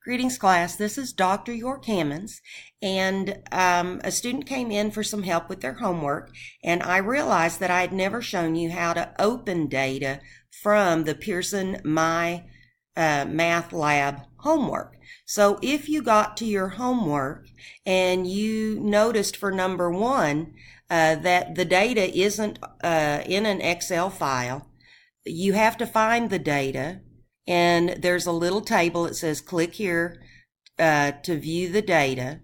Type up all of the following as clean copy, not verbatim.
Greetings, class. This is Dr. York-Hammons, and a student came in for some help with their homework, and I realized that I had never shown you how to open data from the Pearson My Math Lab homework. So if you got to your homework and you noticed for number one that the data isn't in an Excel file, you have to find the data. And there's a little table that says click here to view the data.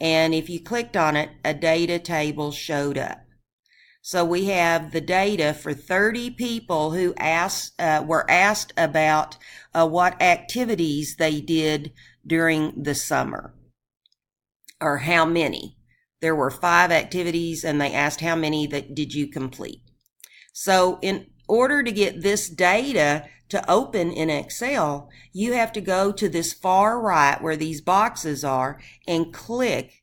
And if you clicked on it, a data table showed up. So we have the data for 30 people who were asked about what activities they did during the summer, or how many. There were 5 activities, and they asked how many that did you complete. So in order to get this data to open in Excel, you have to go to this far right where these boxes are and click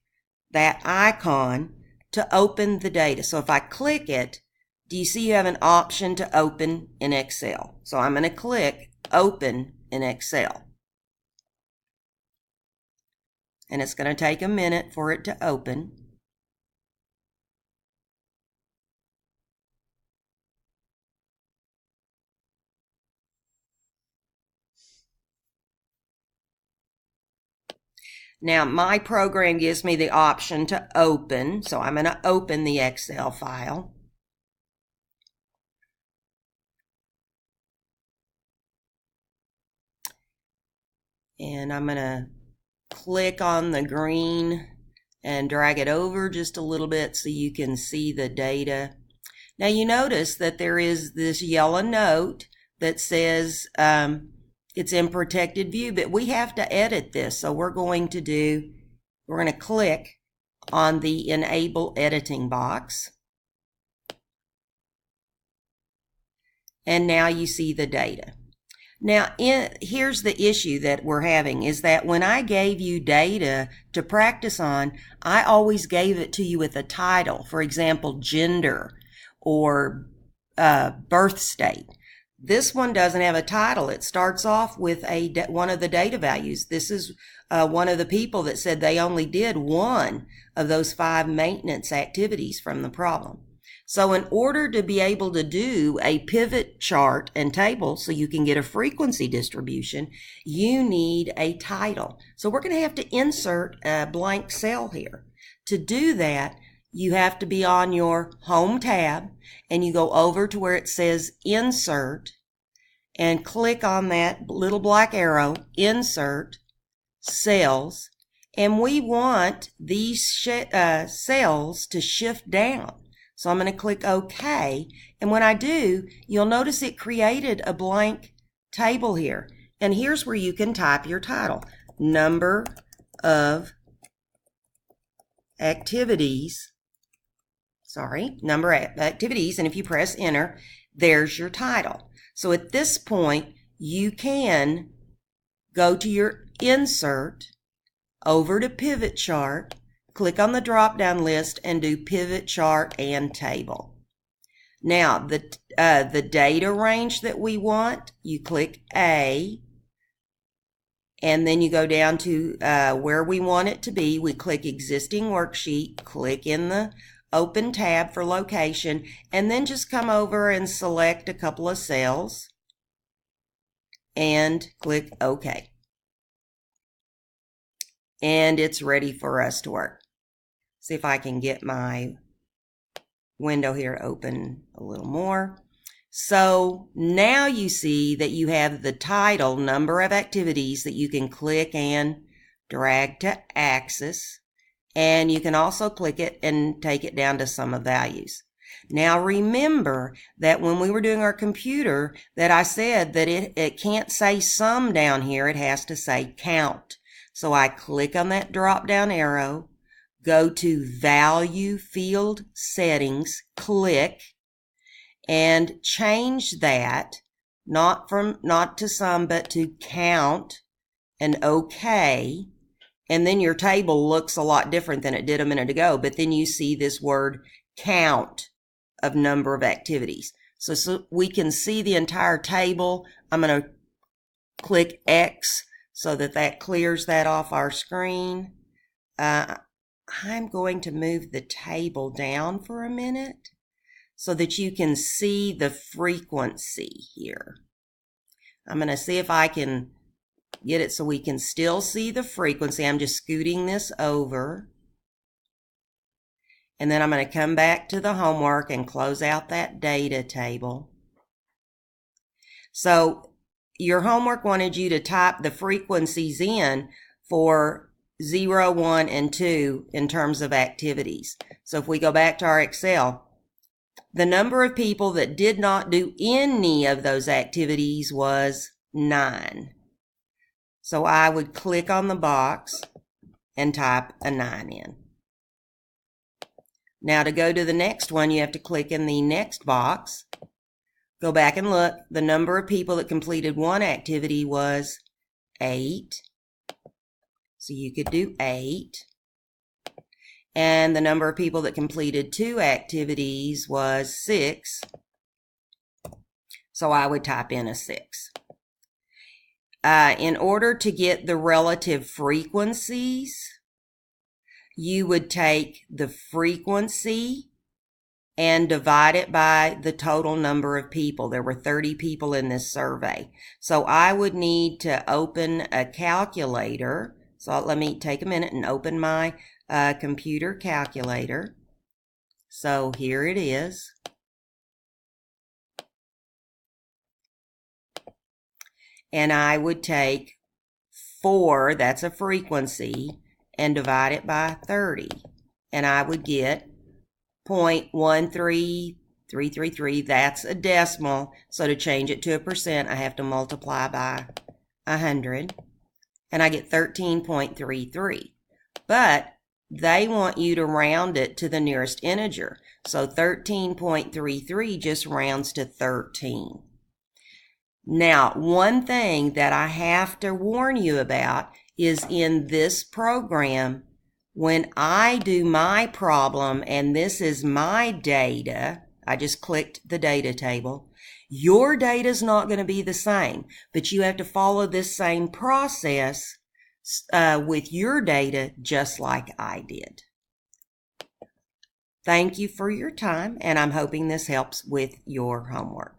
that icon to open the data. So if I click it, do you see you have an option to open in Excel? So I'm going to click open in Excel. And it's going to take a minute for it to open. Now, my program gives me the option to open, so I'm going to open the Excel file. And I'm going to click on the green and drag it over just a little bit so you can see the data. Now, you notice that there is this yellow note that says it's in protected view, but we have to edit this. So we're going to click on the enable editing box. And now you see the data. Now, here's the issue that we're having is that when I gave you data to practice on, I always gave it to you with a title. For example, gender or birth state. This one doesn't have a title. It starts off with one of the data values. This is one of the people that said they only did one of those 5 maintenance activities from the problem. So in order to be able to do a pivot chart and table so you can get a frequency distribution, you need a title. So we're going to have to insert a blank cell here. To do that, you have to be on your Home tab, and you go over to where it says Insert, and click on that little black arrow, Insert, Cells, and we want these cells to shift down. So I'm going to click OK, and when I do, you'll notice it created a blank table here. And here's where you can type your title. Number of activities. Number of activities, and if you press enter, there's your title. So at this point, you can go to your insert, over to pivot chart, click on the drop-down list and do pivot chart and table. Now, the data range that we want, you click A, and then you go down to where we want it to be. We click existing worksheet, click in the open tab for location, and then just come over and select a couple of cells and click OK. And it's ready for us to work. See if I can get my window here open a little more. So now you see that you have the title, number of activities, that you can click and drag to axis. And you can also click it and take it down to sum of values. Now remember that when we were doing our computer that I said that it can't say sum down here, it has to say count. So I click on that drop down arrow, go to value field settings, click, and change that, not to sum, but to count, and OK. And then your table looks a lot different than it did a minute ago, but then you see this word count of number of activities. So we can see the entire table. I'm going to click X so that clears that off our screen. I'm going to move the table down for a minute so that you can see the frequency here. I'm going to see if I can get it so we can still see the frequency. I'm just scooting this over. And then I'm going to come back to the homework and close out that data table. So your homework wanted you to type the frequencies in for 0, 1, and 2 in terms of activities. So if we go back to our Excel, the number of people that did not do any of those activities was 9. So I would click on the box and type a 9 in. Now to go to the next one, you have to click in the next box. Go back and look. The number of people that completed one activity was 8. So you could do 8. And the number of people that completed 2 activities was 6. So I would type in a 6. In order to get the relative frequencies, you would take the frequency and divide it by the total number of people. There were 30 people in this survey. So I would need to open a calculator. So let me take a minute and open my computer calculator. So here it is. And I would take 4, that's a frequency, and divide it by 30. And I would get 0.13333, that's a decimal. So to change it to a percent, I have to multiply by 100. And I get 13.33. But they want you to round it to the nearest integer. So 13.33 just rounds to 13. Now, one thing that I have to warn you about is in this program, when I do my problem and this is my data, I just clicked the data table, your data is not going to be the same, but you have to follow this same process with your data just like I did. Thank you for your time, and I'm hoping this helps with your homework.